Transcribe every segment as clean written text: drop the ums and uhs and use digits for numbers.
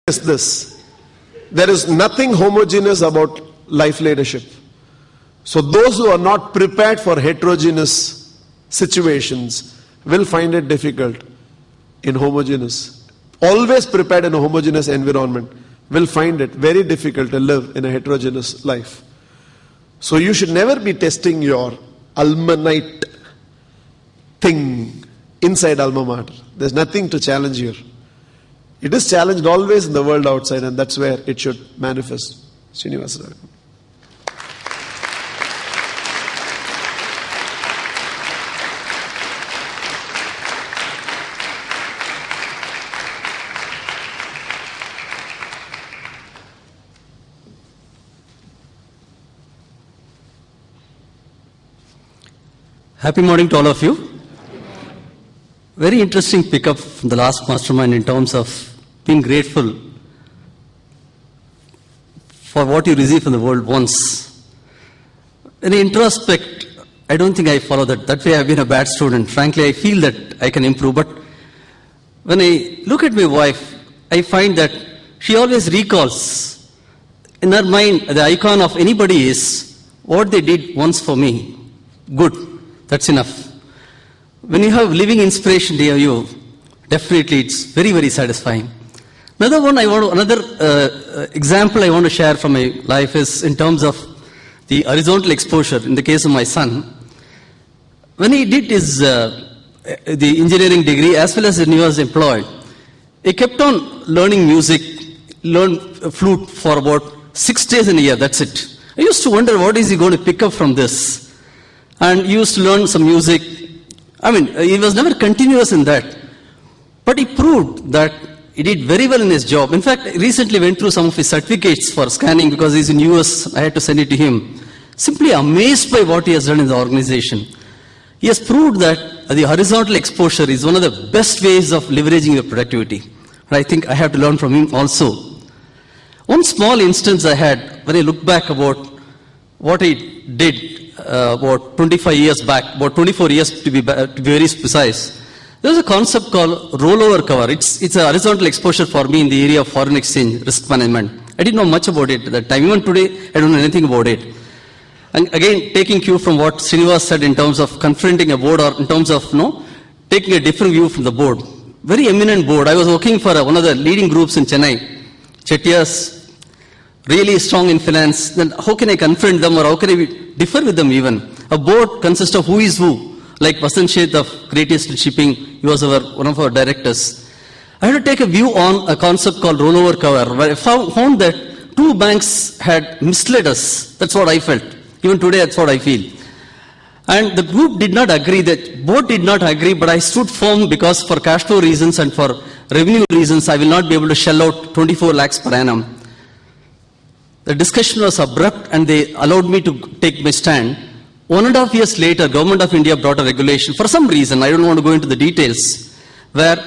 is this: there is nothing homogeneous about life leadership. So those who are not prepared for heterogeneous situations will find it difficult in homogeneous. Always prepared in a homogeneous environment will find it very difficult to live in a heterogeneous life. So you should never be testing your Almanite thing inside Alma Mater. There's nothing to challenge here. It is challenged always in the world outside, and that's where it should manifest. Srinivasa. Happy morning to all of you. Very interesting pickup from the last mastermind in terms of being grateful for what you receive from the world once. In introspect, I don't think I follow that. That way I've been a bad student. Frankly, I feel that I can improve. But when I look at my wife, I find that she always recalls in her mind the icon of anybody is what they did once for me. Good. That's enough. When you have living inspiration near you, definitely it's very, very satisfying. Another example I want to share from my life is in terms of the horizontal exposure. In the case of my son, when he did his the engineering degree as well as when he was employed, he kept on learning music, learned flute for about 6 days in a year. That's it. I used to wonder what is he going to pick up from this. And he used to learn some music. I mean, he was never continuous in that. But he proved that he did very well in his job. In fact, I recently went through some of his certificates for scanning because he's in US. I had to send it to him. Simply amazed by what he has done in the organization. He has proved that the horizontal exposure is one of the best ways of leveraging your productivity. And I think I have to learn from him also. One small instance I had when I look back about what he did about 25 years back, about 24 years to be very precise. There's a concept called rollover cover. It's a horizontal exposure for me in the area of foreign exchange risk management. I didn't know much about it at that time. Even today, I don't know anything about it. And again, taking cue from what Srinivas said in terms of confronting a board or in terms of taking a different view from the board. Very eminent board. I was working for one of the leading groups in Chennai, Chettias, really strong in finance. Then how can I confront them or how can I differ with them even? A board consists of who is who. Like Vasan Sheth of Great Eastern Shipping, he was one of our directors. I had to take a view on a concept called rollover cover, where I found that 2 banks had misled us. That's what I felt. Even today, that's what I feel. And the group did not agree, that board did not agree, but I stood firm because for cash flow reasons and for revenue reasons, I will not be able to shell out 24 lakhs per annum. The discussion was abrupt and they allowed me to take my stand. 1.5 years later, Government of India brought a regulation for some reason, I don't want to go into the details, where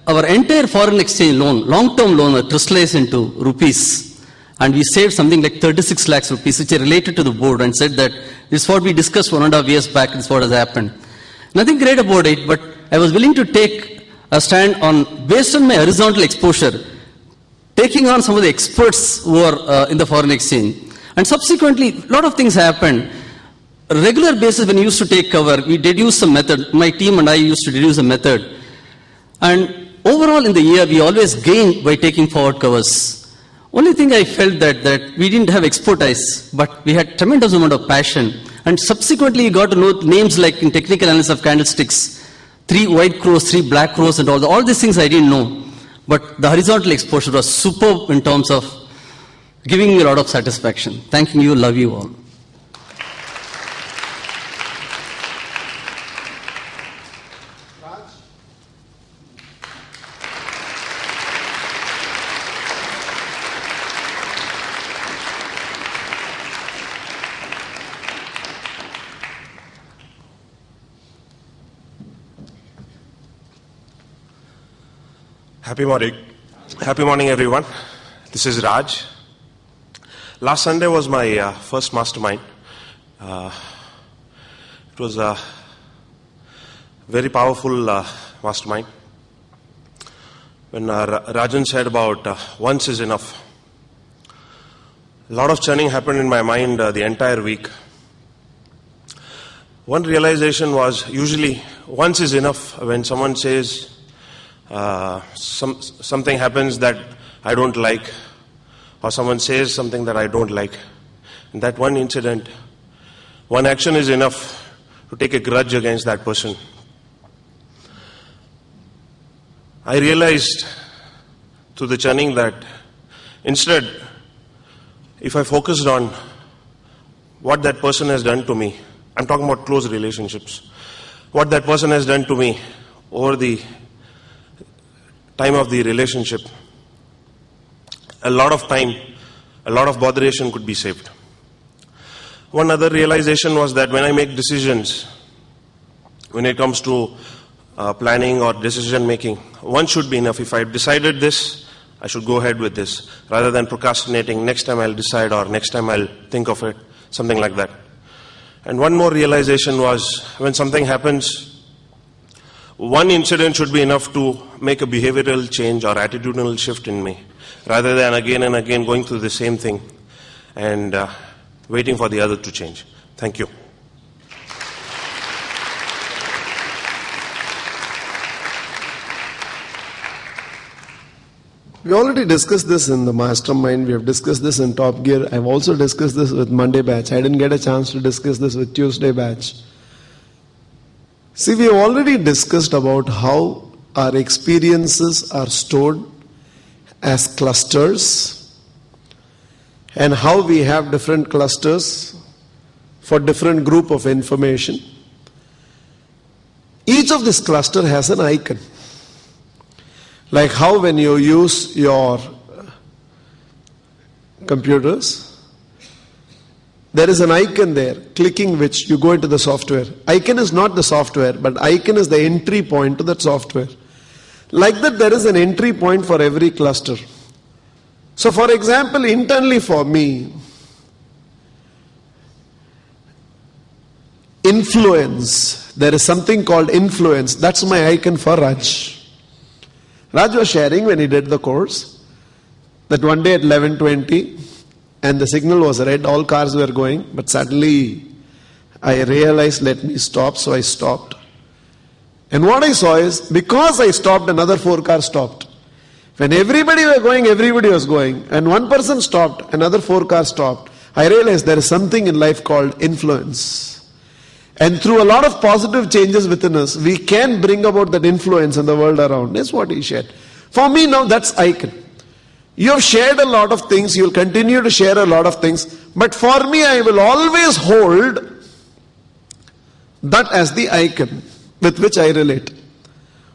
our entire foreign exchange loan, long-term loan, was crystallized into rupees. And we saved something like 36 lakhs rupees, which I related to the board and said that this is what we discussed 1.5 years back, this is what has happened. Nothing great about it, but I was willing to take a stand on, based on my horizontal exposure, taking on some of the experts who are in the foreign exchange. And subsequently, a lot of things happened. On a regular basis, when we used to take cover, we deduced some method. My team and I used to deduce a method. And overall in the year, we always gained by taking forward covers. Only thing I felt that we didn't have expertise, but we had tremendous amount of passion. And subsequently, we got to know names like in technical analysis of candlesticks, 3 white crows, 3 black crows, and all these things I didn't know. But the horizontal exposure was superb in terms of giving me a lot of satisfaction. Thanking you, love you all. Happy morning. Happy morning, everyone. This is Raj. Last Sunday was my first mastermind. It was a very powerful mastermind. when Rajan said about once is enough. A lot of churning happened in my mind the entire week. One realization was usually once is enough when someone says something happens that I don't like, or someone says something that I don't like. And that one incident, one action is enough to take a grudge against that person. I realized through the churning that instead, if I focused on what that person has done to me, I'm talking about close relationships, what that person has done to me over the time of the relationship, a lot of time, a lot of botheration could be saved. One other realization was that when I make decisions, when it comes to planning or decision making, one should be enough. If I decided this, I should go ahead with this, rather than procrastinating, next time I'll decide or next time I'll think of it, something like that. And one more realization was when something happens, one incident should be enough to make a behavioral change or attitudinal shift in me, rather than again and again going through the same thing and waiting for the other to change. Thank you. We already discussed this in the mastermind. We have discussed this in Top Gear. I've also discussed this with Monday batch. I didn't get a chance to discuss this with Tuesday batch. See, we have already discussed about how our experiences are stored as clusters and how we have different clusters for different group of information. Each of this cluster has an icon. Like how when you use your computers, there is an icon there, clicking which you go into the software. Icon is not the software, but icon is the entry point to that software. Like that, there is an entry point for every cluster. So for example, internally for me, influence, there is something called influence. That's my icon for Raj. Raj was sharing when he did the course that one day at 11:20 and the signal was red, all cars were going, but suddenly I realized, let me stop, so I stopped. And what I saw is, because I stopped, another 4 cars stopped. When everybody were going, everybody was going, and one person stopped, another 4 cars stopped. I realized there is something in life called influence. And through a lot of positive changes within us, we can bring about that influence in the world around. That's what he shared. For me now, that's icon. You have shared a lot of things, you will continue to share a lot of things, but for me, I will always hold that as the icon with which I relate.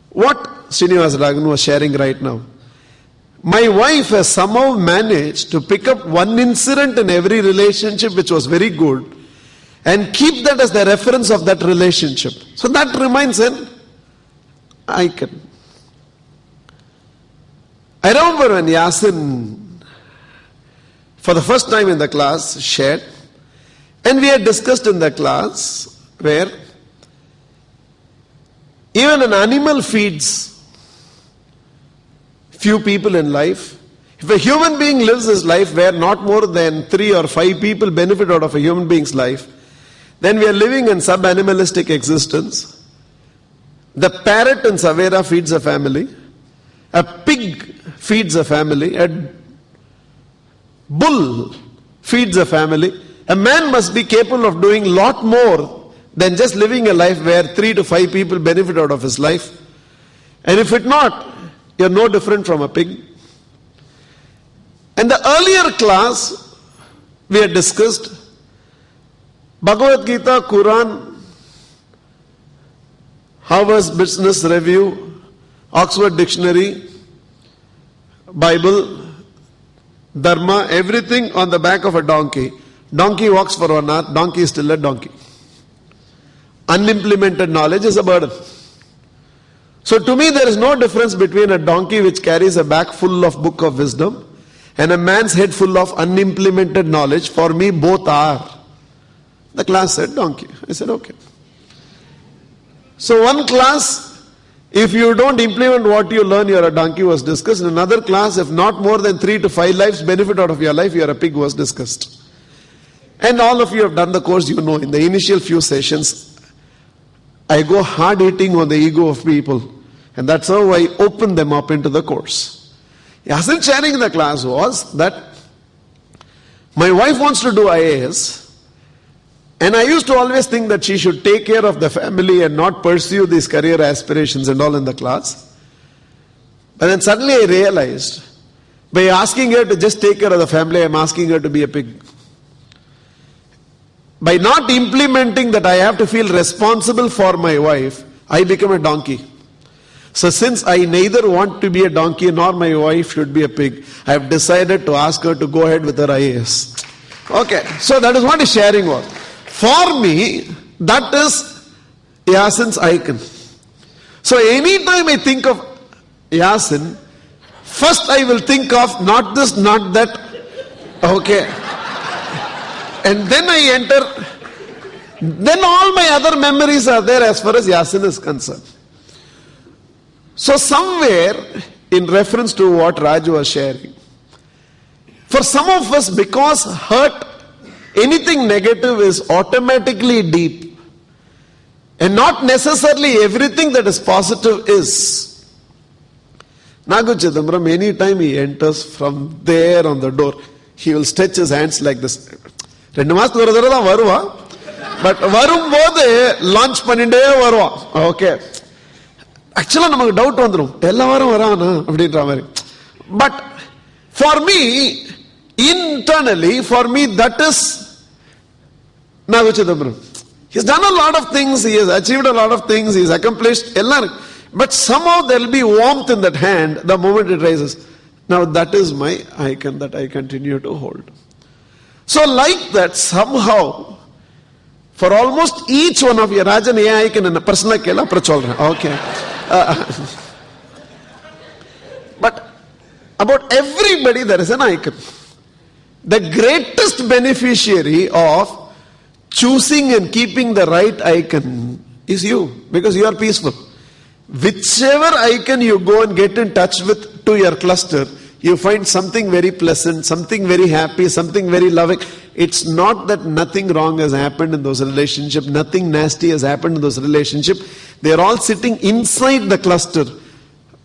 What Srinivas Ragan was sharing right now. My wife has somehow managed to pick up one incident in every relationship which was very good and keep that as the reference of that relationship. So that remains an icon. I remember when Yasin, for the first time in the class, shared, and we had discussed in the class where even an animal feeds few people in life. If a human being lives his life where not more than 3 or 5 people benefit out of a human being's life, then we are living in sub-animalistic existence. The parrot in Savera feeds a family. A pig feeds a family. A bull feeds a family. A man must be capable of doing a lot more than just living a life where 3 to 5 people benefit out of his life. And if it not, you're no different from a pig. In the earlier class, we had discussed Bhagavad Gita, Quran, Harvard's Business Review, Oxford Dictionary, Bible, Dharma, everything on the back of a donkey. Donkey walks for 1 hour, donkey is still a donkey. Unimplemented knowledge is a burden. So to me there is no difference between a donkey which carries a back full of book of wisdom and a man's head full of unimplemented knowledge. For me both are. The class said donkey. I said okay. So one class If you don't implement what you learn, you're a donkey was discussed. In another class, if not more than 3 to 5 lives benefit out of your life, you're a pig was discussed. And all of you have done the course, you know, in the initial few sessions, I go hard hitting on the ego of people. And that's how I open them up into the course. Yasin sharing in the class was that my wife wants to do IAS. And I used to always think that she should take care of the family and not pursue these career aspirations and all in the class. But then suddenly I realized, by asking her to just take care of the family, I'm asking her to be a pig. By not implementing that I have to feel responsible for my wife, I become a donkey. So since I neither want to be a donkey nor my wife should be a pig, I have decided to ask her to go ahead with her IAS. Okay, so that is what is sharing was. For me, that is Yasin's icon. So anytime I think of Yasin, first I will think of not this, not that. Okay. And then I enter, then all my other memories are there as far as Yasin is concerned. So somewhere, in reference to what Raj was sharing, for some of us, because hurt, anything negative is automatically deep. And not necessarily everything that is positive is. Naga Chidambaram, anytime he enters from there on the door, he will stretch his hands like this. Rendu maasathu oru thara dhaan varuva, but varumbodhu launch panninde varuva. Okay. Actually namakku doubt vandrum, ella varum varana அப்படின்ற மாதிரி. But for me, internally, for me that is Naga Chidambaram. He's done a lot of things, he has achieved a lot of things, he's accomplished, but somehow there will be warmth in that hand the moment it rises. Now that is my icon that I continue to hold. So like that, somehow, for almost each one of you, Rajan, ye icon in a personal kela, okay. But about everybody there is an icon. The greatest beneficiary of choosing and keeping the right icon is you, because you are peaceful. Whichever icon you go and get in touch with to your cluster, you find something very pleasant, something very happy, something very loving. It's not that nothing wrong has happened in those relationships, nothing nasty has happened in those relationships. They are all sitting inside the cluster.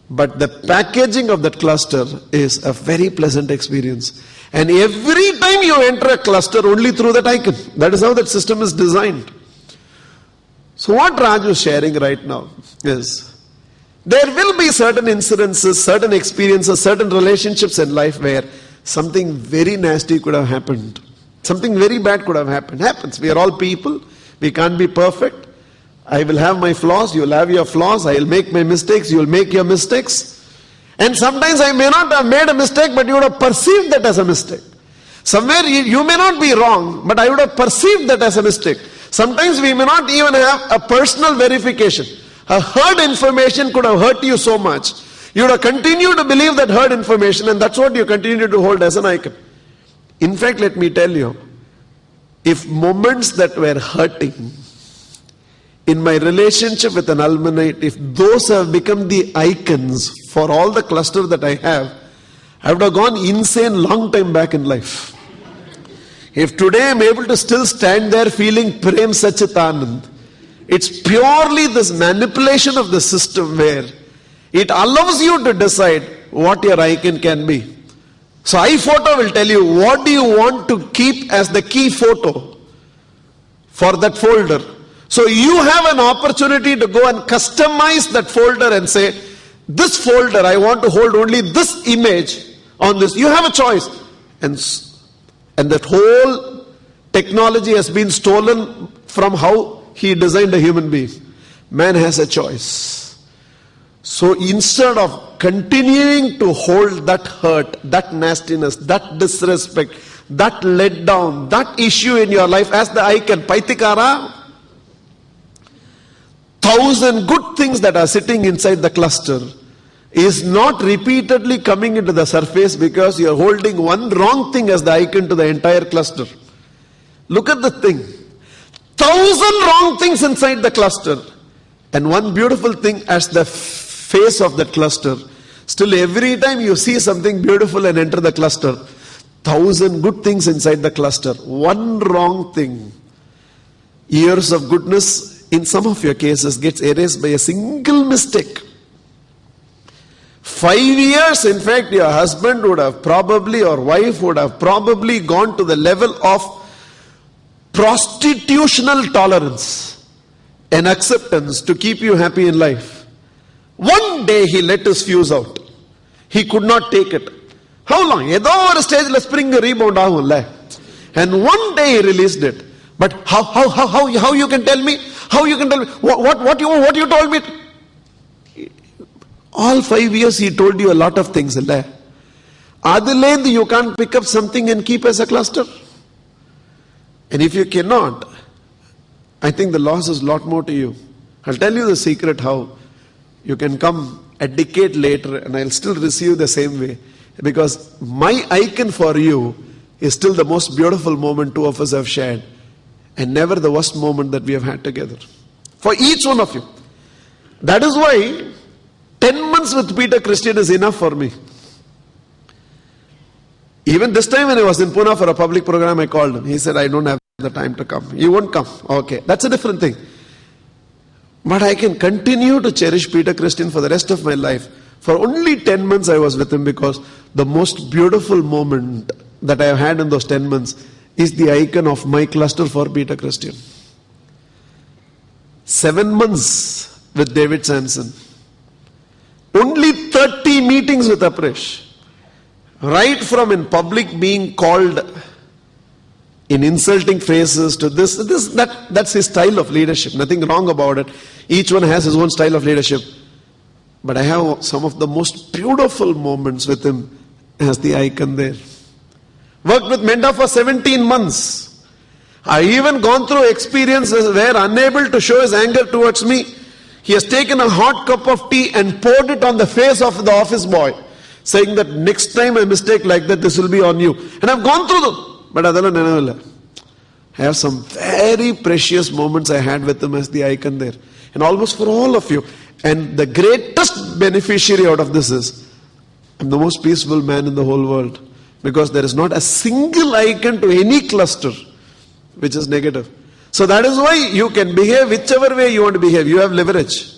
But the packaging of that cluster is a very pleasant experience. And every time you enter a cluster, only through that icon. That is how that system is designed. So what Raj is sharing right now is, there will be certain incidences, certain experiences, certain relationships in life where something very nasty could have happened. Something very bad could have happened. Happens. We are all people. We can't be perfect. I will have my flaws. You will have your flaws. I will make my mistakes. You will make your mistakes. And sometimes I may not have made a mistake, but you would have perceived that as a mistake. Somewhere you may not be wrong, but I would have perceived that as a mistake. Sometimes we may not even have a personal verification. A heard information could have hurt you so much. You would have continued to believe that heard information, and that's what you continue to hold as an icon. In fact, let me tell you, if moments that were hurting in my relationship with an almanite, if those have become the icons for all the cluster that I have, I would have gone insane long time back in life. If today I'm able to still stand there feeling Prem Sachitanand, it's purely this manipulation of the system where it allows you to decide what your icon can be. So iPhoto will tell you what do you want to keep as the key photo for that folder. So you have an opportunity to go and customize that folder and say, this folder I want to hold only this image on this. You have a choice. And that whole technology has been stolen from how he designed a human being. Man has a choice. So instead of continuing to hold that hurt, that nastiness, that disrespect, that letdown, that issue in your life as the icon, Paitikara, 1,000 good things that are sitting inside the cluster is not repeatedly coming into the surface because you are holding one wrong thing as the icon to the entire cluster. Look at the thing. 1,000 wrong things inside the cluster. And one beautiful thing as the face of that cluster, still every time you see something beautiful and enter the cluster, 1,000 good things inside the cluster. One wrong thing, years of goodness in some of your cases gets erased by a single mistake. 5 years, in fact, your husband would have probably, or wife would have probably gone to the level of prostitutional tolerance and acceptance to keep you happy in life. One day he let his fuse out. He could not take it. How long? Edo or stage let's bring a rebound ahunla. And one day he released it. But how you can tell me? How you can tell me? What you told me? All 5 years he told you a lot of things. Adelaide, you can't pick up something and keep as a cluster. And if you cannot, I think the loss is a lot more to you. I'll tell you the secret how you can come a decade later and I'll still receive the same way. Because my icon for you is still the most beautiful moment two of us have shared. And never the worst moment that we have had together. For each one of you. That is why 10 months with Peter Christian is enough for me. Even this time when I was in Pune for a public program, I called him. He said, I don't have the time to come. You won't come. Okay, that's a different thing. But I can continue to cherish Peter Christian for the rest of my life. For only 10 months I was with him because the most beautiful moment that I have had in those 10 months is the icon of my cluster for Peter Christian. 7 months with David Sampson. Only 30 meetings with Apresh. Right from in public being called in insulting phrases to that's his style of leadership. Nothing wrong about it. Each one has his own style of leadership. But I have some of the most beautiful moments with him as the icon there. Worked with Menda for 17 months. I even gone through experiences where unable to show his anger towards me, he has taken a hot cup of tea and poured it on the face of the office boy, saying that next time a mistake like that, this will be on you. And I've gone through them. But I have some very precious moments I had with him as the icon there. And almost for all of you. And the greatest beneficiary out of this is, I'm the most peaceful man in the whole world. Because there is not a single icon to any cluster which is negative. So that is why you can behave whichever way you want to behave. You have leverage.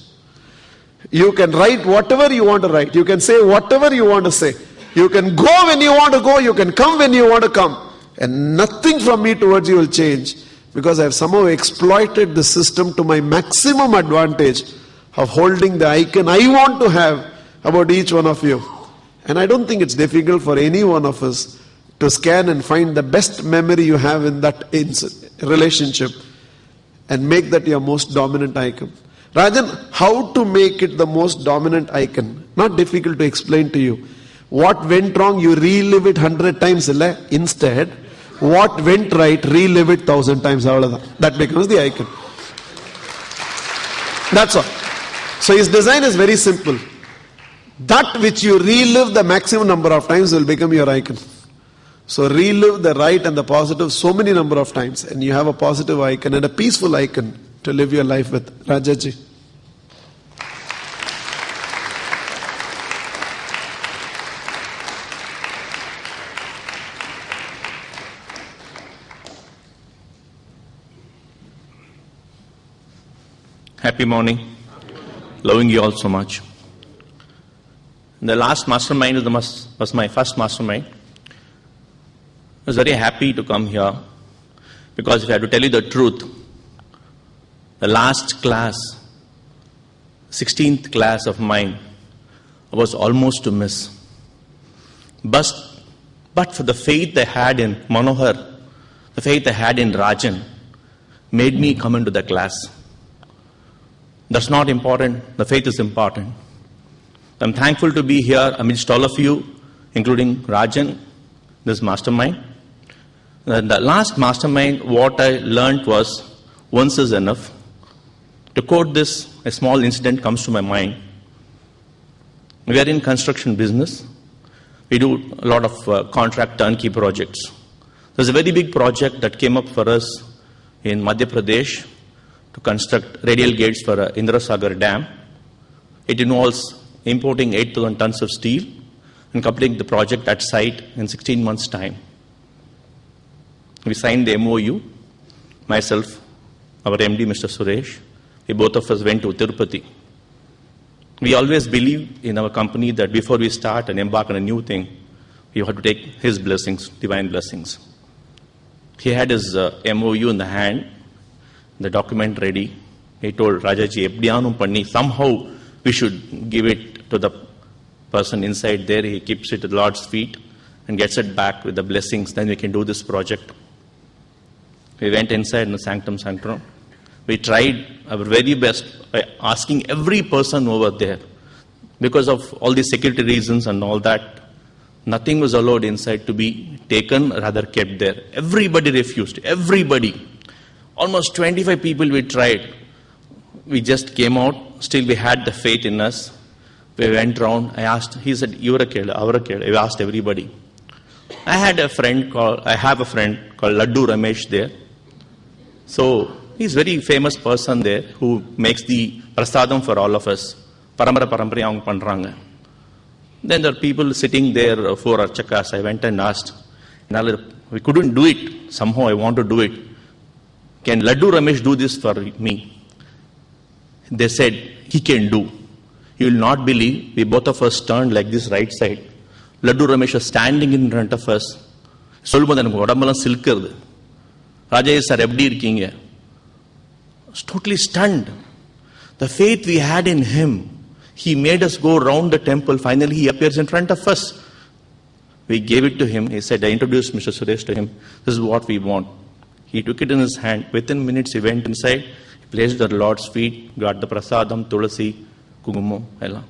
You can write whatever you want to write. You can say whatever you want to say. You can go when you want to go. You can come when you want to come. And nothing from me towards you will change. Because I have somehow exploited the system to my maximum advantage of holding the icon I want to have about each one of you. And I don't think it's difficult for any one of us to scan and find the best memory you have in that relationship and make that your most dominant icon. Rajan, how to make it the most dominant icon? Not difficult to explain to you. What went wrong, you relive it 100 times. Instead, what went right, relive it 1,000 times. That becomes the icon. That's all. So his design is very simple. That which you relive the maximum number of times will become your icon. So relive the right and the positive so many number of times and you have a positive icon and a peaceful icon to live your life with. Rajaji. Happy morning. Loving you all so much. The last mastermind was my first mastermind. I was very happy to come here because if I had to tell you the truth, the last class, 16th class of mine, I was almost to miss. But for the faith I had in Manohar, the faith I had in Rajan, made me come into the class. That's not important. The faith is important. I'm thankful to be here amidst all of you, including Rajan, this mastermind. The last mastermind, what I learned was, once is enough. To quote this, a small incident comes to my mind. We are in construction business. We do a lot of contract turnkey projects. There's a very big project that came up for us in Madhya Pradesh to construct radial gates for Indrasagar Dam. It involves importing 8,000 tons of steel and completing the project at site in 16 months' time. We signed the MOU, myself, our MD, Mr. Suresh. We both of us went to Tirupati. We always believe in our company that before we start and embark on a new thing, we have to take his blessings, divine blessings. He had his MOU in the hand, the document ready. He told Rajaji, "Epdiyanum panni, somehow we should give it to the person inside there. He keeps it at the Lord's feet and gets it back with the blessings. Then we can do this project." We went inside in the sanctum sanctorum. We tried our very best by asking every person over there. Because of all the security reasons and all that, nothing was allowed inside to be taken, rather kept there. Everybody refused. Everybody. Almost 25 people we tried. We just came out. Still we had the faith in us. We went round. I asked, he said, "Ivara kelu, avara kelu." I asked everybody. I have a friend called Laddu Ramesh there. So he's a very famous person there who makes the prasadam for all of us. Parampara avanga pandranga. Then there are people sitting there, 4 archakas. I went and asked. We couldn't do it. Somehow I want to do it. Can Laddu Ramesh do this for me? They said, he can do. You will not believe, we both of us turned like this right side. Laddu Ramesh was standing in front of us. Raja sir, eppadi irkeenga? I was totally stunned. The faith we had in him, he made us go round the temple. Finally, he appears in front of us. We gave it to him. He said, I introduced Mr. Suresh to him. This is what we want. He took it in his hand. Within minutes, he went inside. He placed the Lord's feet, got the prasadam, tulasi, kugumam, ella.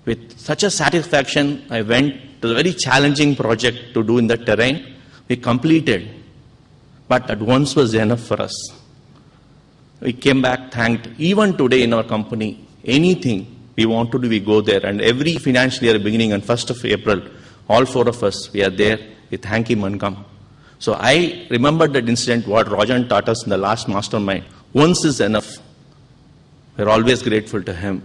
With such a satisfaction, I went to a very challenging project to do in the terrain. We completed. But that once was enough for us. We came back, thanked. Even today in our company, anything we want to do, we go there. And every financial year beginning on 1st of April, all 4 of us, we are there. We thank him and come. So I remembered that incident, what Rajan taught us in the last mastermind. Once is enough. We're always grateful to him.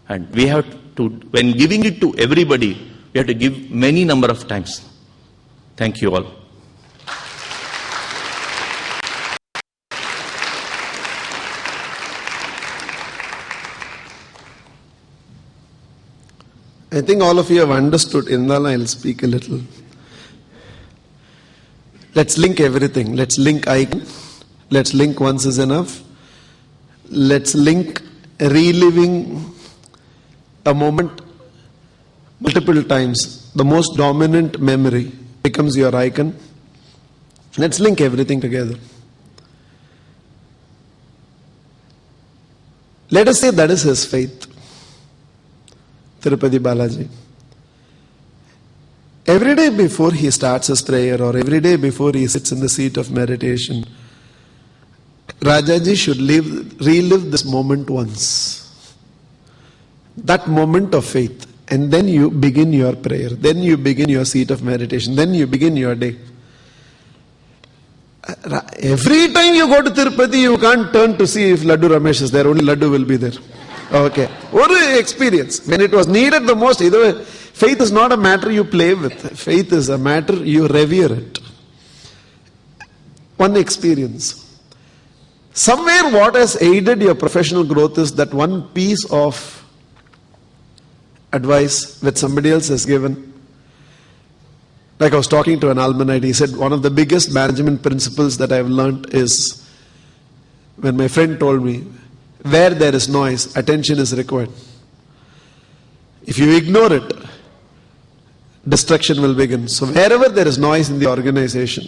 And we have to, when giving it to everybody, we have to give many number of times. Thank you all. I think all of you have understood. Indala, I'll speak a little. Let's link everything. Let's link icon. Let's link once is enough. Let's link reliving a moment multiple times. The most dominant memory becomes your icon. Let's link everything together. Let us say that is his faith. Tirupati Balaji. Every day before he starts his prayer or every day before he sits in the seat of meditation, Rajaji should relive this moment once. That moment of faith. And then you begin your prayer. Then you begin your seat of meditation. Then you begin your day. Every time you go to Tirupati, you can't turn to see if Laddu Ramesh is there. Only Laddu will be there. Okay. What experience? When it was needed the most, either way, faith is not a matter you play with. Faith is a matter you revere it. One experience. Somewhere what has aided your professional growth is that one piece of advice that somebody else has given. Like I was talking to an alumni, he said one of the biggest management principles that I have learned is when my friend told me, where there is noise, attention is required. If you ignore it, destruction will begin. So wherever there is noise in the organization,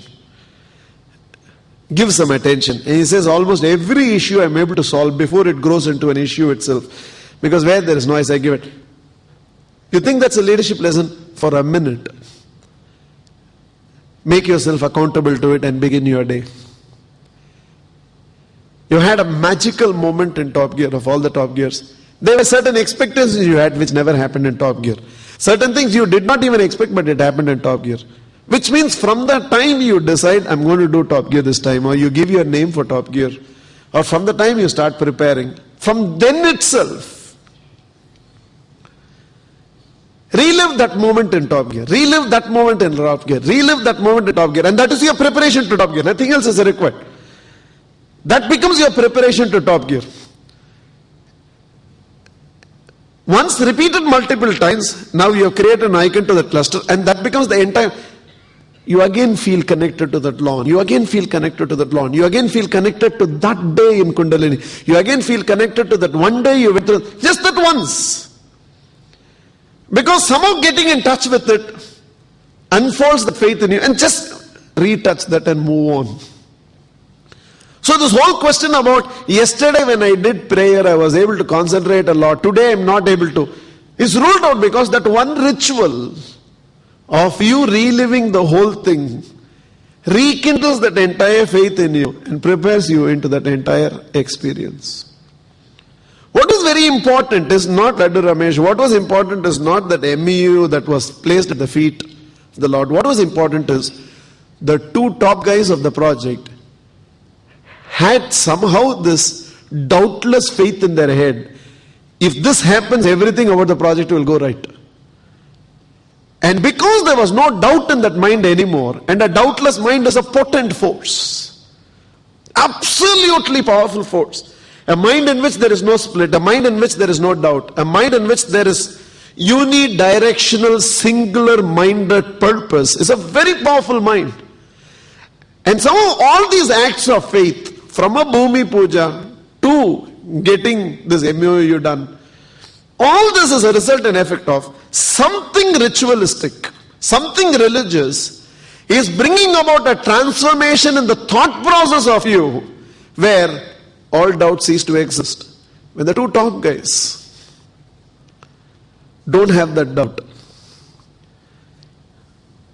give some attention. And he says almost every issue I'm able to solve before it grows into an issue itself. Because where there is noise, I give it. You think that's a leadership lesson? For a minute. Make yourself accountable to it and begin your day. You had a magical moment in Top Gear of all the Top Gears. There were certain expectations you had which never happened in Top Gear. Certain things you did not even expect but it happened in Top Gear. Which means from that time you decide I'm going to do Top Gear this time, or you give your name for Top Gear, or from the time you start preparing, from then itself, relive that moment in top gear, relive that moment in top gear, relive that moment in top gear, and that is your preparation to top gear. Nothing else is required. That becomes your preparation to top gear. Once repeated multiple times, now you have created an icon to the cluster, and that becomes the entire. You again feel connected to that lawn. You again feel connected to that lawn. You again feel connected to that day in Kundalini. You again feel connected to that one day you went through. Just that once. Because somehow getting in touch with it unfolds the faith in you, and just retouch that and move on. So this whole question about yesterday when I did prayer, I was able to concentrate a lot. Today I am not able to. Is ruled out because that one ritual of you reliving the whole thing rekindles that entire faith in you and prepares you into that entire experience. What is very important is not Laddu Ramesh. What was important is not that MEU that was placed at the feet of the Lord. What was important is the two top guys of the project had somehow this doubtless faith in their head. If this happens, everything about the project will go right. And because there was no doubt in that mind anymore, and a doubtless mind is a potent force, absolutely powerful force, a mind in which there is no split, a mind in which there is no doubt, a mind in which there is unidirectional, singular-minded purpose, is a very powerful mind. And somehow all these acts of faith, from a Bhumi Puja to getting this MOU done, all this is a result and effect of something ritualistic, something religious is bringing about a transformation in the thought process of you where all doubt cease to exist. When the two top guys don't have that doubt,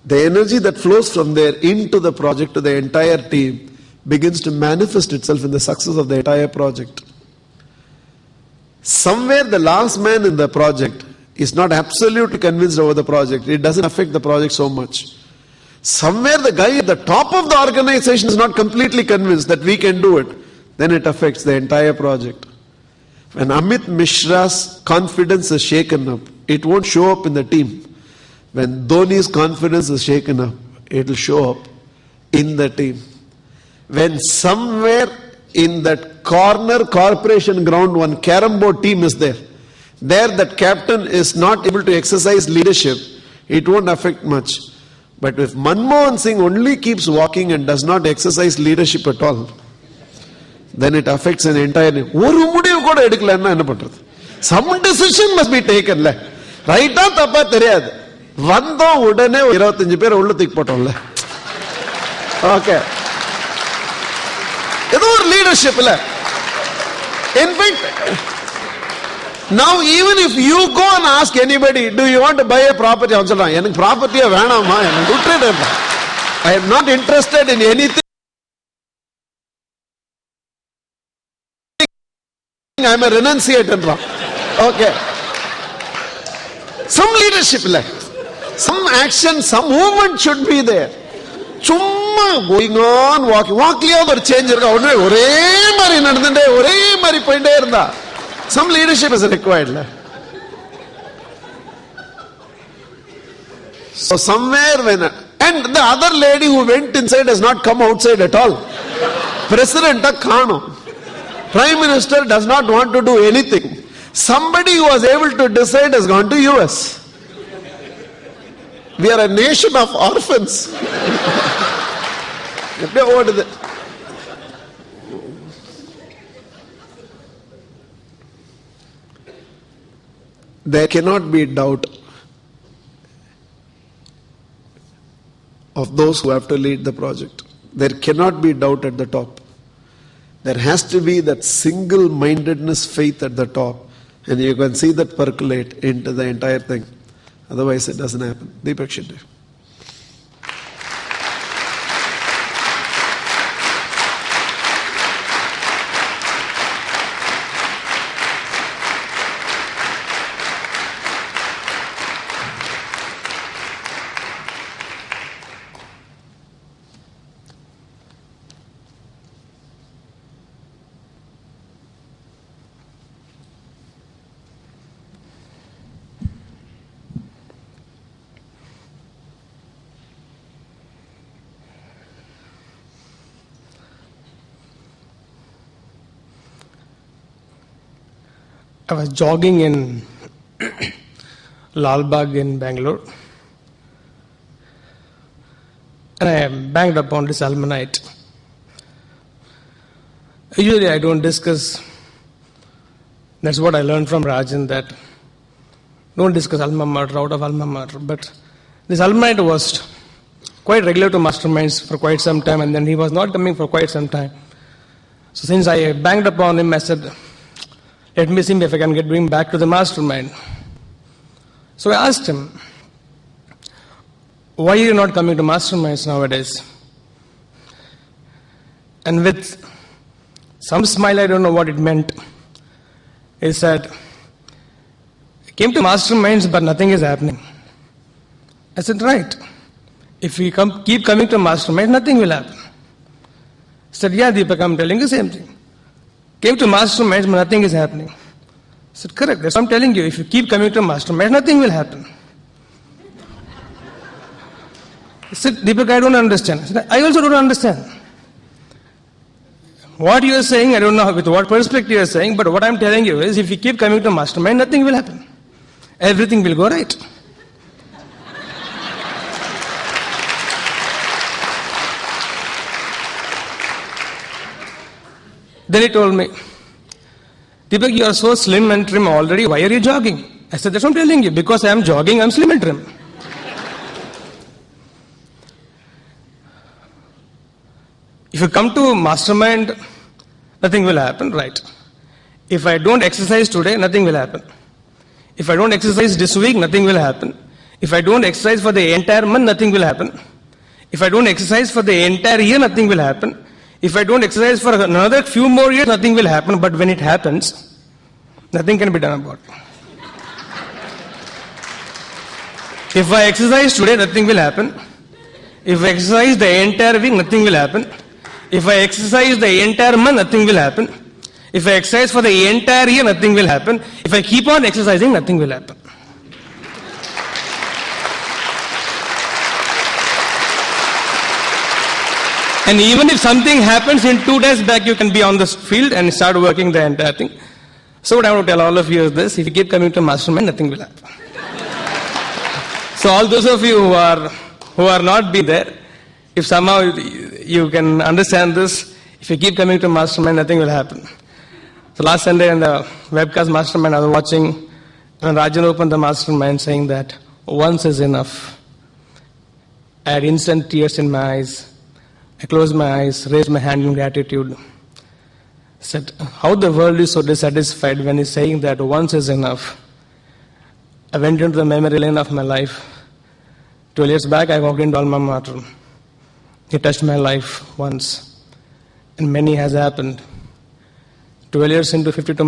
the energy that flows from there into the project to the entire team begins to manifest itself in the success of the entire project. Somewhere the last man in the project is not absolutely convinced over the project. It doesn't affect the project so much. Somewhere the guy at the top of the organization is not completely convinced that we can do it. Then it affects the entire project. When Amit Mishra's confidence is shaken up, it won't show up in the team. When Dhoni's confidence is shaken up, it will show up in the team. When somewhere in that corner corporation ground one carom board team is there that captain is not able to exercise leadership, it won't affect much. But if Manmohan Singh only keeps walking and does not exercise leadership at all, then it affects an entire. Some decision must be taken. Right now, tapa theriyadu. Vando udane 25 பேர் உள்ள தூக்கி போட்டோம்ல. Okay. ஏதோ ஒரு leadership இல்ல. In fact, now even if you go and ask anybody, do you want to buy a property? அவன் சொல்றான், எனக்கு ப்ராப்பர்ட்டியே வேணாமா, எனக்கு விட்டுடு. I am not interested in anything. I am a renunciate. Okay. Some leadership, some action, some movement should be there. சும்மா going on walking ஒரு change இருக்கா, ஒரே மாதிரி நடந்துட்டே ஒரே மாதிரி போயிட்டே இருந்தா, some leadership is required. So somewhere when and the other lady who went inside has not come outside at all. President kaano, Prime Minister does not want to do anything. Somebody who was able to decide has gone to US. We are a nation of orphans. There cannot be doubt of those who have to lead the project. There cannot be doubt at the top. There has to be that single-mindedness, faith at the top, and you can see that percolate into the entire thing. Otherwise it doesn't happen. Deepak Shinde. I was jogging in Lalbagh in Bangalore, and I banged upon this almanite. Usually I don't discuss, that's what I learned from Rajan, that don't discuss alma mater out of alma mater. But this almanite was quite regular to masterminds for quite some time, and then he was not coming for quite some time. So since I banged upon him, I said, let me see if I can bring him back to the mastermind. So I asked him, why are you not coming to masterminds nowadays? And with some smile, I don't know what it meant, he said, I came to masterminds, but nothing is happening. I said, right. If we keep coming to masterminds, nothing will happen. He said, yeah, Deepak, I'm telling you the same thing. Came to masterminds, but nothing is happening. I said, correct, that's what I'm telling you. If you keep coming to masterminds, nothing will happen. He said, Deepak, I don't understand. I said, I also don't understand. What you are saying, I don't know with what perspective you are saying, but what I'm telling you is, if you keep coming to mastermind, nothing will happen. Everything will go right. Then he told me, Deepak, you are so slim and trim already, why are you jogging? I said, that's what I'm telling you, because I am jogging, I'm slim and trim. If you come to mastermind, nothing will happen, right? If I don't exercise today, nothing will happen. If I don't exercise this week, nothing will happen. If I don't exercise for the entire month, nothing will happen. If I don't exercise for the entire year, nothing will happen. If I don't exercise for another few more years, nothing will happen. But when it happens, nothing can be done about it. If I exercise today, nothing will happen. If I exercise the entire week, nothing will happen. If I exercise the entire month, nothing will happen. If I exercise for the entire year, nothing will happen. If I keep on exercising, nothing will happen. And even if something happens in 2 days back, you can be on the field and start working the entire thing. So what I want to tell all of you is this: if you keep coming to mastermind, nothing will happen. So all those of you who are not been there, if somehow you can understand this, if you keep coming to mastermind, nothing will happen. So last Sunday in the webcast mastermind, I was watching, and Rajan opened the mastermind saying that once is enough. I had instant tears in my eyes. I closed my eyes, raised my hand in gratitude. Said, how the world is so dissatisfied when he's saying that once is enough. I went into the memory lane of my life. 12 years back, I walked into Alma Mater. He touched my life once, and many has happened. 12 years into 52